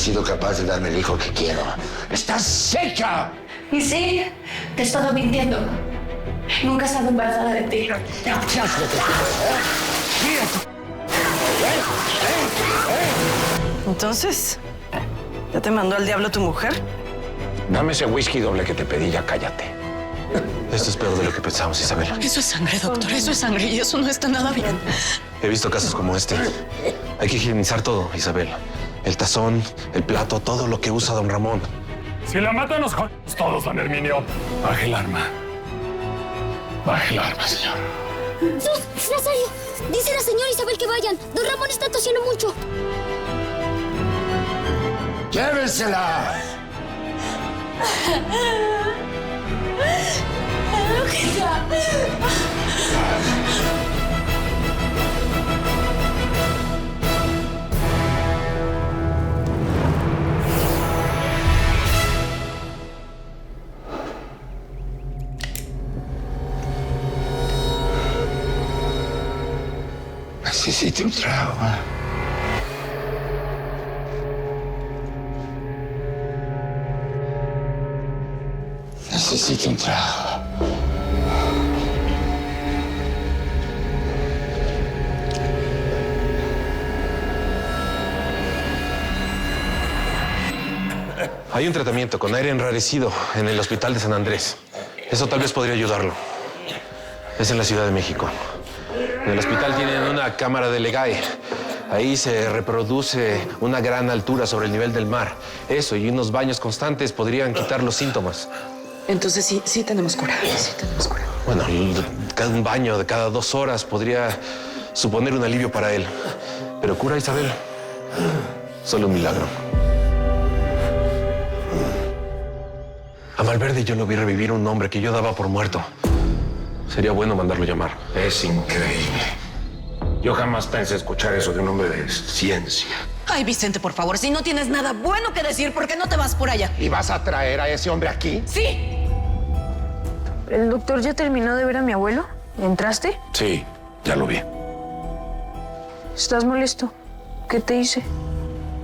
sido capaz de darme el hijo que quiero. ¡Estás seca! Y sí, te he estado mintiendo. Nunca he estado embarazada de ti. Entonces, ¿ya te mandó al diablo tu mujer? Dame ese whisky doble que te pedí, ya cállate. Esto es peor de lo que pensamos, Isabel. Eso es sangre, doctor. Eso es sangre y eso no está nada bien. He visto casos como este. Hay que higienizar todo, Isabel. El tazón, el plato, todo lo que usa don Ramón. Si la mata, nos jodemos todos, don Herminio. Baje el arma. Baje el arma, señor. Nazario, dice la señora Isabel que vayan. Don Ramón está tosiendo mucho. ¡Llévensela! Necesito un trago. Necesito un trago. Hay un tratamiento con aire enrarecido en el hospital de San Andrés. Eso tal vez podría ayudarlo. Es en la Ciudad de México. En el hospital tienen una cámara de Legae. Ahí se reproduce una gran altura sobre el nivel del mar. Eso y unos baños constantes podrían quitar los síntomas. Entonces sí tenemos cura. Sí tenemos cura. Bueno, un baño de cada 2 horas podría suponer un alivio para él. Pero cura, Isabel, solo un milagro. A Malverde yo lo vi revivir un hombre que yo daba por muerto. Sería bueno mandarlo llamar. Es increíble. Yo jamás pensé escuchar eso de un hombre de ciencia. Ay, Vicente, por favor, si no tienes nada bueno que decir, ¿por qué no te vas por allá? ¿Y vas a traer a ese hombre aquí? ¡Sí! ¿El doctor ya terminó de ver a mi abuelo? ¿Entraste? Sí, ya lo vi. ¿Estás molesto? ¿Qué te hice?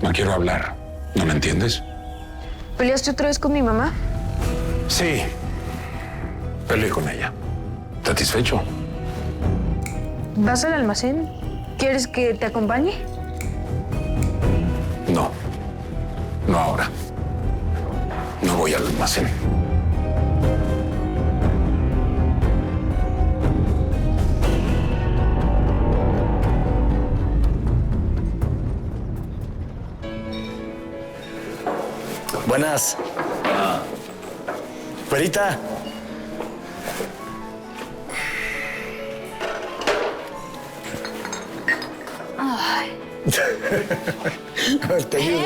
No quiero hablar. ¿No me entiendes? ¿Peleaste otra vez con mi mamá? Sí. Peleé con ella. ¿Satisfecho? ¿Vas al almacén? ¿Quieres que te acompañe? No. No ahora. No voy al almacén. Buenas. Perita. Te ayudo.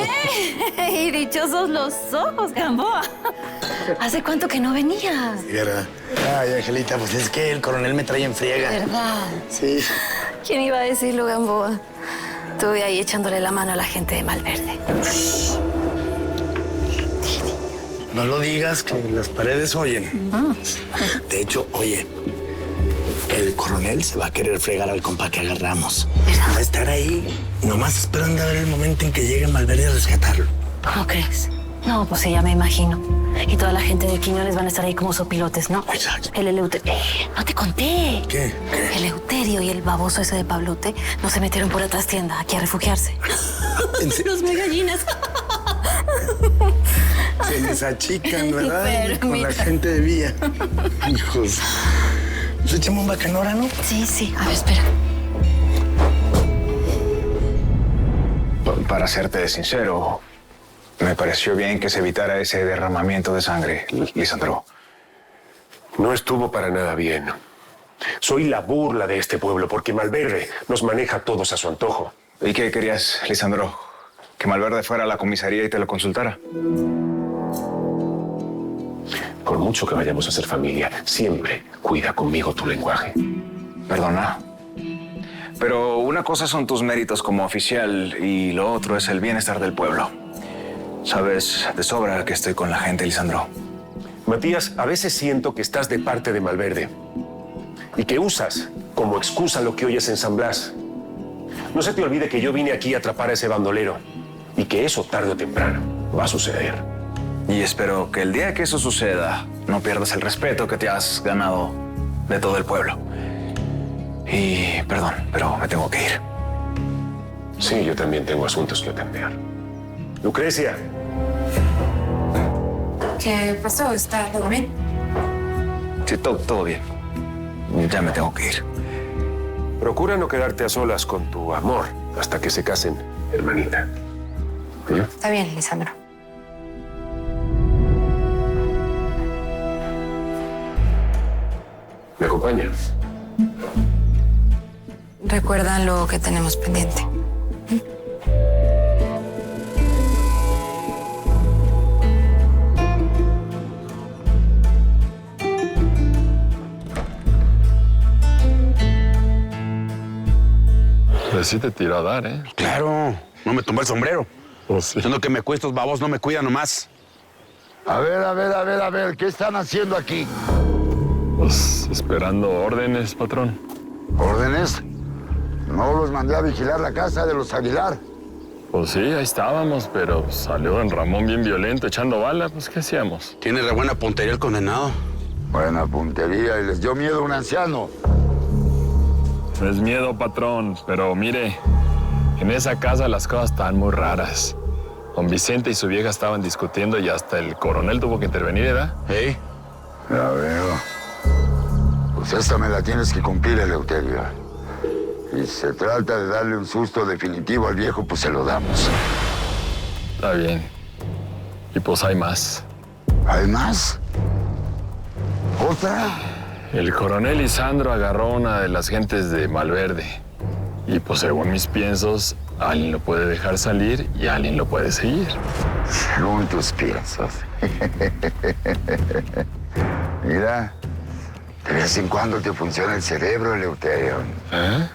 ¡Ey! Dichosos los ojos, Gamboa. ¿Hace cuánto que no venías? ¿Verdad? Ay, Angelita, pues es que el coronel me trae en friega. ¿Verdad? Sí. ¿Quién iba a decirlo, Gamboa? Estuve ahí echándole la mano a la gente de Malverde. No lo digas, que las paredes oyen. De hecho, oye, el coronel se va a querer fregar al compa que agarramos. ¿Verdad? Va a estar ahí, nomás esperando a ver el momento en que llegue Malverde a rescatarlo. ¿Cómo crees? No, pues sí, ya me imagino. Y toda la gente de Quiñones van a estar ahí como sopilotes, ¿no? Exacto. El Eleuterio. No te conté. ¿Qué? ¿Qué? El Eleuterio y el baboso ese de Pablote no se metieron por la trastienda aquí a refugiarse. ¿En serio? Los megallinas. Se les achican, ¿verdad? Con la Permita. gente de Villa. Hijos. Pues echamos un bacanora, ¿no? Sí, sí. A ver, espera. Para serte sincero, me pareció bien que se evitara ese derramamiento de sangre, Lisandro. No estuvo para nada bien. Soy la burla de este pueblo porque Malverde nos maneja a todos a su antojo. ¿Y qué querías, Lisandro? ¿Que Malverde fuera a la comisaría y te lo consultara? Por mucho que vayamos a ser familia, siempre cuida conmigo tu lenguaje. Perdona. Pero una cosa son tus méritos como oficial y lo otro es el bienestar del pueblo. Sabes de sobra que estoy con la gente, Lisandro. Matías, a veces siento que estás de parte de Malverde y que usas como excusa lo que oyes en San Blas. No se te olvide que yo vine aquí a atrapar a ese bandolero y que eso tarde o temprano va a suceder. Y espero que el día que eso suceda, no pierdas el respeto que te has ganado de todo el pueblo. Y perdón, pero me tengo que ir. Sí, yo también tengo asuntos que atender. Lucrecia. ¿Qué pasó? ¿Está todo bien? Sí, todo bien. Ya me tengo que ir. Procura no quedarte a solas con tu amor hasta que se casen, hermanita. ¿Sí? Está bien, Lisandro. ¿Me acompaña? Recuerda lo que tenemos pendiente. Pues sí te tiró a dar, ¿eh? Claro, no me tumbó el sombrero. Pues sí. Siendo que me cuesta estos babos, no me cuida nomás. A ver, ¿qué están haciendo aquí? Pues esperando órdenes, patrón. ¿Órdenes? No los mandé a vigilar la casa de los Aguilar. Pues sí, ahí estábamos, pero salió don Ramón bien violento, echando bala. Pues, ¿qué hacíamos? Tiene re buena puntería el condenado. Buena puntería, y les dio miedo un anciano. No es miedo, patrón, pero mire, en esa casa las cosas estaban muy raras. Don Vicente y su vieja estaban discutiendo y hasta el coronel tuvo que intervenir, ¿verdad? ¿Eh? Ya veo. Pues esta me la tienes que cumplir, Eleuterio. Y si se trata de darle un susto definitivo al viejo, pues se lo damos. Está bien. Y pues hay más. ¿Hay más? ¿Otra? El coronel Lisandro agarró a una de las gentes de Malverde. Y pues según mis piensos, alguien lo puede dejar salir y alguien lo puede seguir. Según tus piensos. Mira, de vez en cuando te funciona el cerebro, Eleuterio. ¿Eh?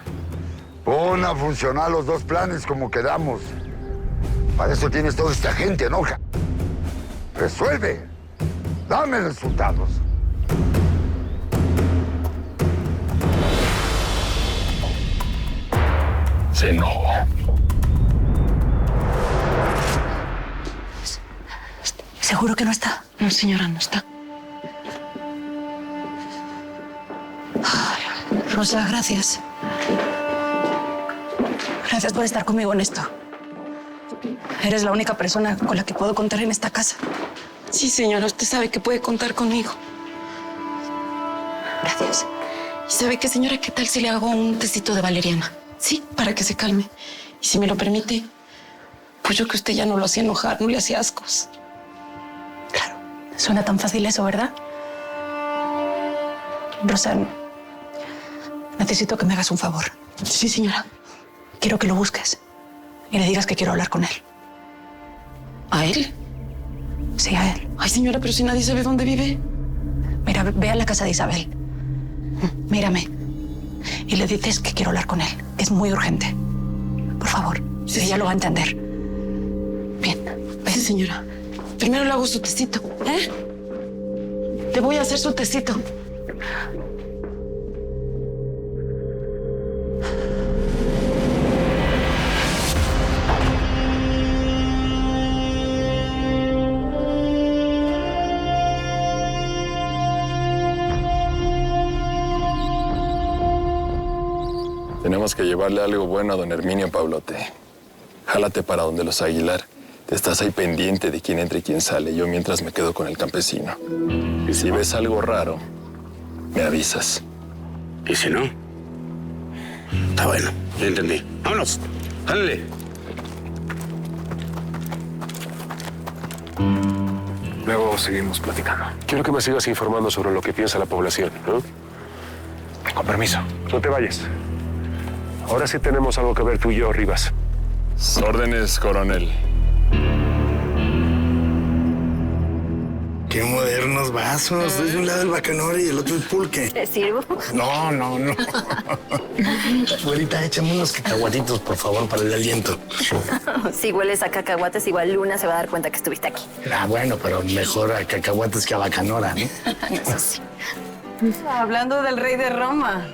Pon a funcionar los dos planes como quedamos. Para eso tienes toda esta gente, ¿no? Resuelve. Dame resultados. Se enojó. ¿Seguro que no está? No, señora, no está. Ay, Rosa, gracias. Gracias por estar conmigo en esto. Eres la única persona con la que puedo contar en esta casa. Sí, señora, usted sabe que puede contar conmigo. Gracias. ¿Y sabe qué, señora? ¿Qué tal si le hago un tecito de valeriana? Sí, para que se calme. Y si me lo permite, pues yo que usted ya no lo hacía enojar, no le hacía ascos. Claro, suena tan fácil eso, ¿verdad? Rosa, necesito que me hagas un favor. Sí, señora. Quiero que lo busques y le digas que quiero hablar con él. ¿A él? Sí, a él. Ay, señora, pero si nadie sabe dónde vive. Mira, ve a la casa de Isabel. Mírame. Y le dices que quiero hablar con él, que es muy urgente. Por favor, Sí, ella sí. lo va a entender. Bien, ven. Sí, señora. Primero le hago su tecito, ¿eh? Le voy a hacer su tecito. Tenemos que llevarle algo bueno a don Herminio Pablote. Jálate para donde los Aguilar. Te estás ahí pendiente de quién entra y quién sale. Yo mientras me quedo con el campesino. Y si ves algo raro, me avisas. ¿Y si no? Está bueno, ya entendí. ¡Vámonos! ¡Ándale! Luego seguimos platicando. Quiero que me sigas informando sobre lo que piensa la población, ¿no? Con permiso. No te vayas. Ahora sí tenemos algo que ver tú y yo, Rivas. Órdenes, coronel. Qué modernos vasos. De un lado el bacanora y el otro el pulque. ¿Te sirvo? No. Güerita, échame unos cacahuatitos, por favor, para el aliento. Si hueles a cacahuates, igual Luna se va a dar cuenta que estuviste aquí. Ah, bueno, pero mejor a cacahuates que a bacanora, ¿no? Eso sí. Hablando del rey de Roma.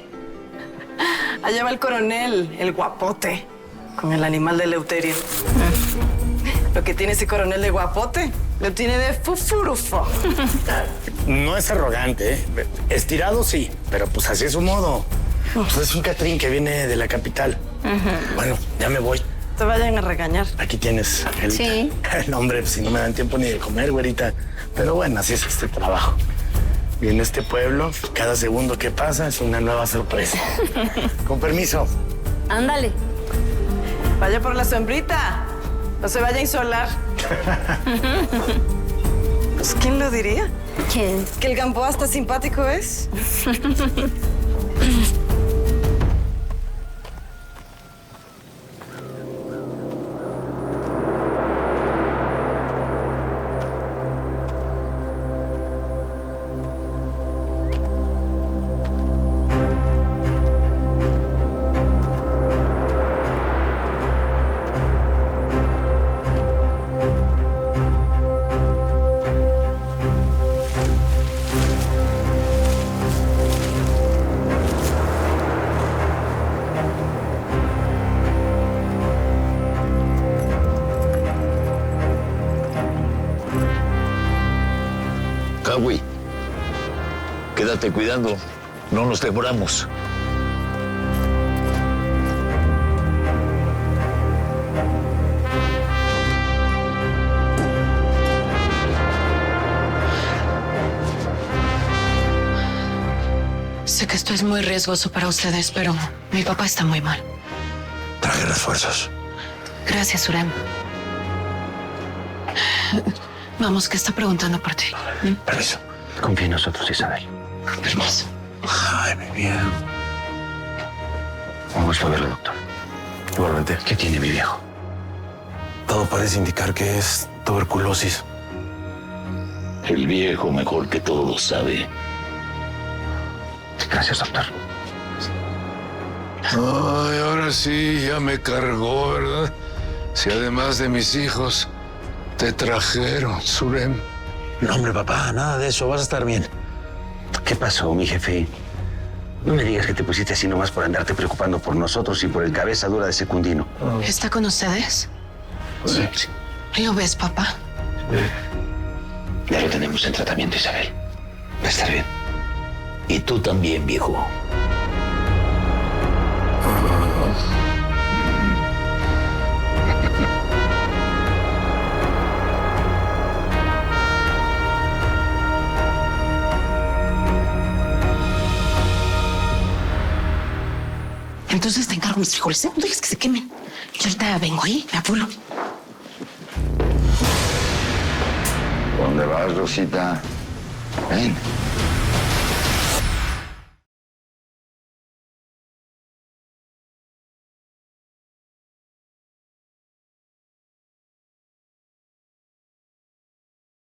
Allá va el coronel, el guapote, con el animal de Eleuterio. Lo que tiene ese coronel de guapote, lo tiene de fufurufo. No es arrogante, ¿eh? Estirado sí, pero pues así es su modo. Pues es un Catrín que viene de la capital. Bueno, ya me voy. Te vayan a regañar. Aquí tienes el... Sí. No, hombre, pues si no me dan tiempo ni de comer, güerita. Pero bueno, así es este trabajo. Y en este pueblo, cada segundo que pasa es una nueva sorpresa. Con permiso. Ándale. Vaya por la sombrita. No se vaya a insolar. Pues, ¿quién lo diría? ¿Quién? Que el Gamboa hasta simpático es. Cawi, quédate cuidando, no nos demoramos. Sé que esto es muy riesgoso para ustedes, pero mi papá está muy mal. Traje refuerzos. Gracias, Surem. Vamos, que está preguntando por ti. Permiso. Confía en nosotros, Isabel. Permiso. Ay, mi bien. Vamos a verlo, doctor. Igualmente. ¿Qué tiene mi viejo? Todo parece indicar que es tuberculosis. El viejo mejor que todo lo sabe. Gracias, doctor. Ay, ahora sí, ya me cargó, ¿verdad? Si además de mis hijos te trajeron, Surem. No, hombre, papá, nada de eso. Vas a estar bien. ¿Qué pasó, mi jefe? No me digas que te pusiste así nomás por andarte preocupando por nosotros y por el cabeza dura de Secundino. ¿Está con ustedes? Sí. ¿Lo ves, papá? Ya lo tenemos en tratamiento, Isabel. Va a estar bien. Y tú también, viejo. Entonces te encargo mis frijoles, ¿eh? No dejes que se quemen. Yo ahorita vengo ahí, me apuro. ¿Dónde vas, Rosita? Ven.